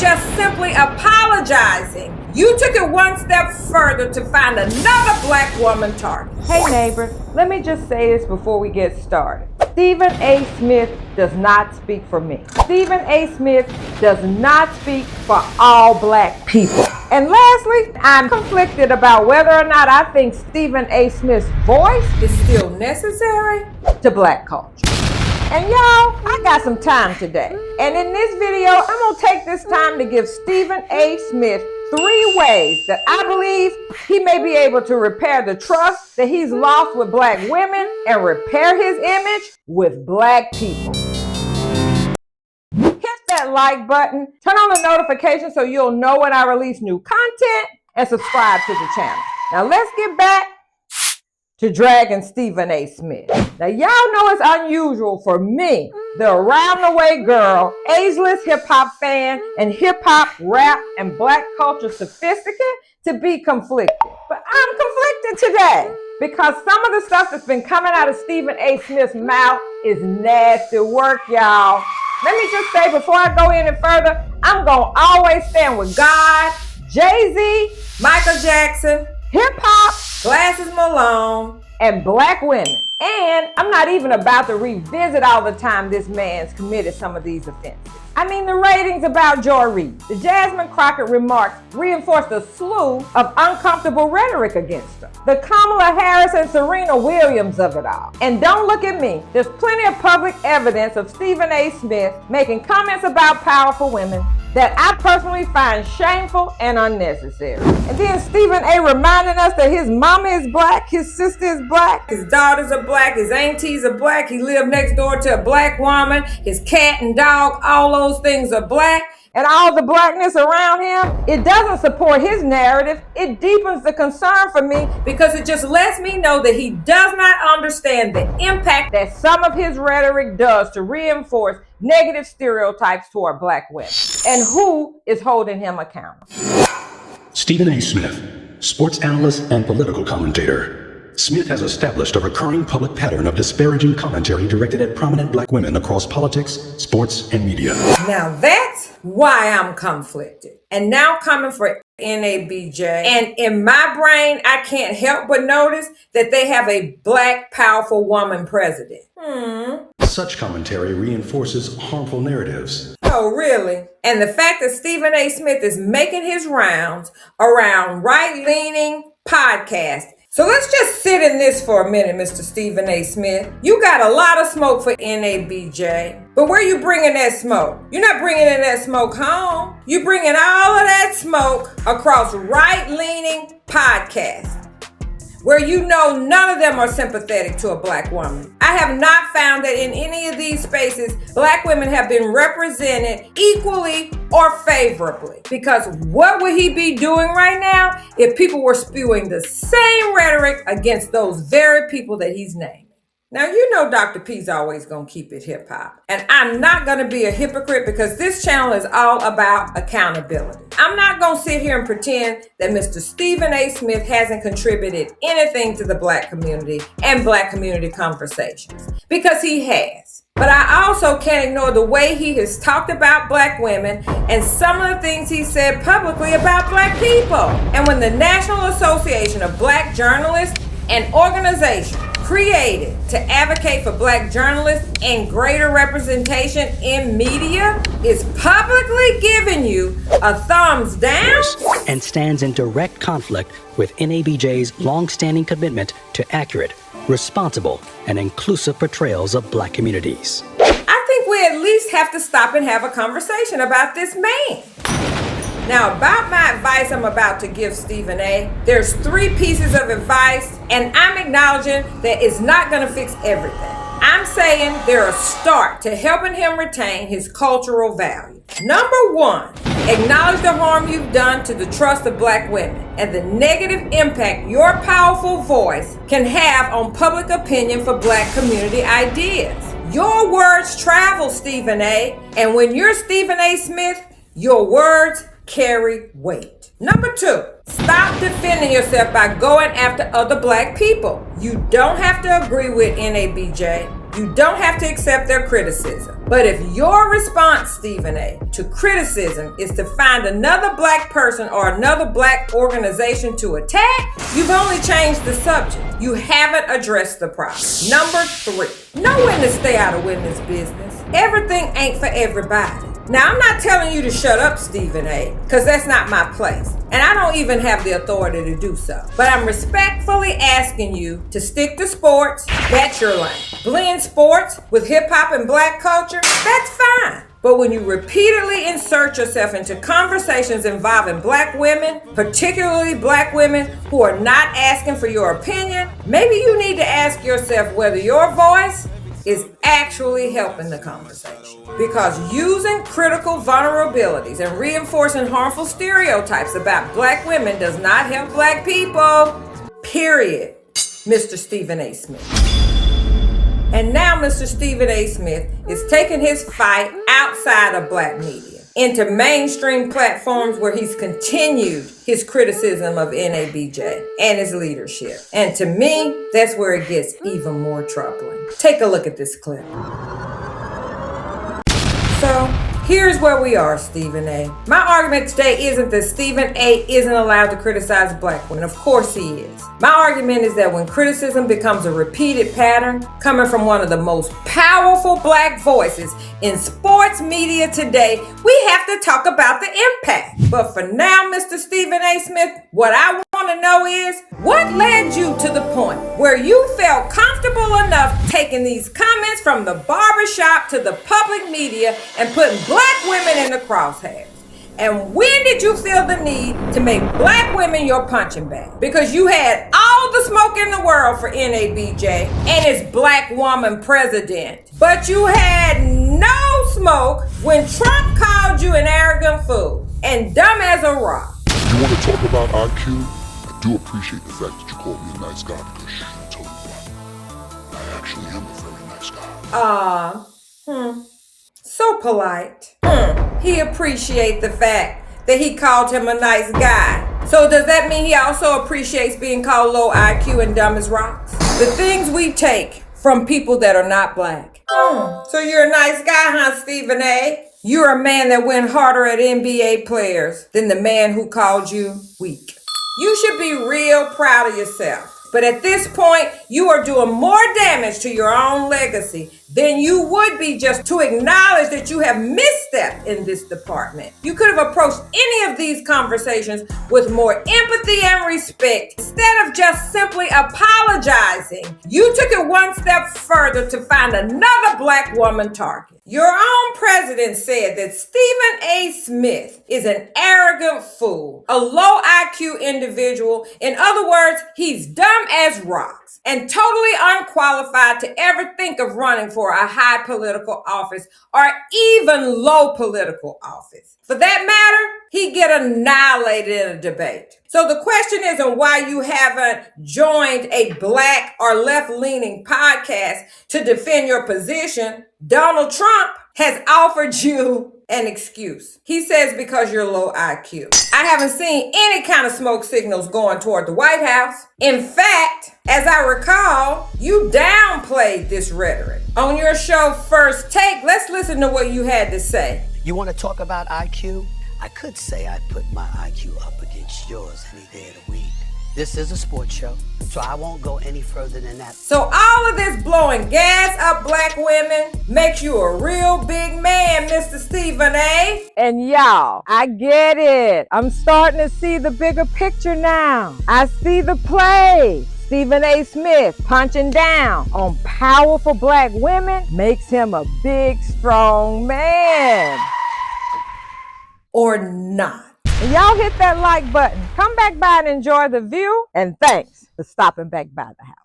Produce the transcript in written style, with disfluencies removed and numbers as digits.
just simply apologizing. You took it one step further to find another black woman target. Hey neighbors, let me just say this before we get started. Stephen A. Smith does not speak for me. Stephen A. Smith does not speak for all black people. And lastly, I'm conflicted about whether or not I think Stephen A. Smith's voice is still necessary to black culture. And y'all, I got some time today. And in this video, I'm gonna take this time to give Stephen A. Smith 3 ways that I believe he may be able to repair the trust that he's lost with black women and repair his image with black people. Hit that like button, turn on the notifications so you'll know when I release new content, and subscribe to the channel. Now let's get back to dragging Stephen A. Smith. Now y'all know it's unusual for me, the around-the-way girl, ageless hip-hop fan, and hip-hop, rap, and black culture sophisticate to be conflicted. But I'm conflicted today because some of the stuff that's been coming out of Stephen A. Smith's mouth is nasty work, y'all. Let me just say before I go any further, I'm gonna always stand with God, Jay-Z, Michael Jackson, hip-hop, Glasses Malone, and black women. And I'm not even about to revisit all the time this man's committed some of these offenses. I mean, the ratings about Joy Reid, the Jasmine Crockett remarks reinforced a slew of uncomfortable rhetoric against her. The Kamala Harris and Serena Williams of it all. And don't look at me. There's plenty of public evidence of Stephen A. Smith making comments about powerful women that I personally find shameful and unnecessary. And then Stephen A. reminding us that his mama is black, his sister is black, his daughters are black, his aunties are black, he lived next door to a black woman, his cat and dog, all those things are black. And all the blackness around him, it doesn't support his narrative. It deepens the concern for me because it just lets me know that he does not understand the impact that some of his rhetoric does to reinforce negative stereotypes toward black women. And who is holding him accountable? Stephen A. Smith, sports analyst and political commentator. Smith has established a recurring public pattern of disparaging commentary directed at prominent black women across politics, sports, and media. Now that's why I'm conflicted. And now coming for NABJ. And in my brain, I can't help but notice that they have a black, powerful woman president. Such commentary reinforces harmful narratives. Oh, really? And the fact that Stephen A. Smith is making his rounds around right-leaning podcasts. So let's just sit in this for a minute, Mr. Stephen A. Smith. You got a lot of smoke for NABJ, but where you bringing that smoke? You're not bringing in that smoke home. You bringing all of that smoke across right-leaning podcasts, where you know none of them are sympathetic to a black woman. I have not found that in any of these spaces, black women have been represented equally or favorably. Because what would he be doing right now if people were spewing the same rhetoric against those very people that he's named? Now, you know Dr. P's always going to keep it hip hop. And I'm not going to be a hypocrite because this channel is all about accountability. I'm not going to sit here and pretend that Mr. Stephen A. Smith hasn't contributed anything to the black community and black community conversations, because he has. But I also can't ignore the way he has talked about black women and some of the things he said publicly about black people. And when the National Association of Black Journalists, an organization created to advocate for black journalists and greater representation in media, is publicly giving you a thumbs down and stands in direct conflict with NABJ's long-standing commitment to accurate, responsible, and inclusive portrayals of black communities. I think we at least have to stop and have a conversation about this man. Now, about my advice I'm about to give Stephen A., there's 3 pieces of advice, and I'm acknowledging that it's not going to fix everything. I'm saying they're a start to helping him retain his cultural value. Number 1, acknowledge the harm you've done to the trust of black women and the negative impact your powerful voice can have on public opinion for black community ideas. Your words travel, Stephen A., and when you're Stephen A. Smith, your words carry weight. Number 2, stop defending yourself by going after other black people. You don't have to agree with NABJ, You don't have to accept their criticism. But if your response, Stephen A., to criticism is to find another black person or another black organization to attack, you've only changed the subject. You haven't addressed the problem. Number 3, know when to stay out of witness business. Everything ain't for everybody. Now, I'm not telling you to shut up, Stephen A., because that's not my place. And I don't even have the authority to do so. But I'm respectfully asking you to stick to sports. That's your lane. Blend sports with hip-hop and black culture, that's fine. But when you repeatedly insert yourself into conversations involving black women, particularly black women who are not asking for your opinion, maybe you need to ask yourself whether your voice is actually helping the conversation. Because using critical vulnerabilities and reinforcing harmful stereotypes about black women does not help black people. Period. Mr. Stephen A. Smith. And now Mr. Stephen A. Smith is taking his fight outside of black media into mainstream platforms where he's continued his criticism of NABJ and his leadership. And to me, that's where it gets even more troubling. Take a look at this clip. So, here's where we are, Stephen A. My argument today isn't that Stephen A. isn't allowed to criticize black women. Of course he is. My argument is that when criticism becomes a repeated pattern coming from one of the most powerful black voices in sports media today, we have to talk about the impact. But for now, Mr. Stephen A. Smith, what I want to know is, what led you to the point where you felt comfortable enough taking these comments from the barbershop to the public media and putting black women in the crosshairs? And when did you feel the need to make black women your punching bag? Because you had all the smoke in the world for NABJ and its black woman president, but you had no smoke when Trump called you an arrogant fool and dumb as a rock. You want to talk about IQ? I do appreciate the fact that you called me a nice guy, because I'll tell you what, I actually am a very nice guy. So polite. He appreciates the fact that he called him a nice guy. So does that mean he also appreciates being called low IQ and dumb as rocks? The things we take from people that are not black. So you're a nice guy, huh, Stephen A.? You're a man that went harder at NBA players than the man who called you weak. You should be real proud of yourself. But at this point, you are doing more damage to your own legacy than you would be just to acknowledge that you have misstepped in this department. You could have approached any of these conversations with more empathy and respect instead of just simply apologizing. You took it one step further to find another black woman target. Your own president said that Stephen A. Smith is an arrogant fool, a low IQ individual. In other words, he's dumb as rocks and totally unqualified to ever think of running for a high political office or even low political office. For that matter, he'd get annihilated in a debate. So the question isn't why you haven't joined a black or left-leaning podcast to defend your position. Donald Trump has offered you an excuse. He says because you're low IQ. I haven't seen any kind of smoke signals going toward the White House. In fact, as I recall, you downplayed this rhetoric. On your show First Take, let's listen to what you had to say. You want to talk about IQ? I could say I'd put my IQ up against yours any day of the week. This is a sports show, so I won't go any further than that. So all of this blowing gas up black women makes you a real big man, Mr. Stephen A. And y'all, I get it. I'm starting to see the bigger picture now. I see the play. Stephen A. Smith punching down on powerful black women makes him a big, strong man. Or not. And y'all hit that like button. Come back by and enjoy the view. And thanks for stopping back by the house.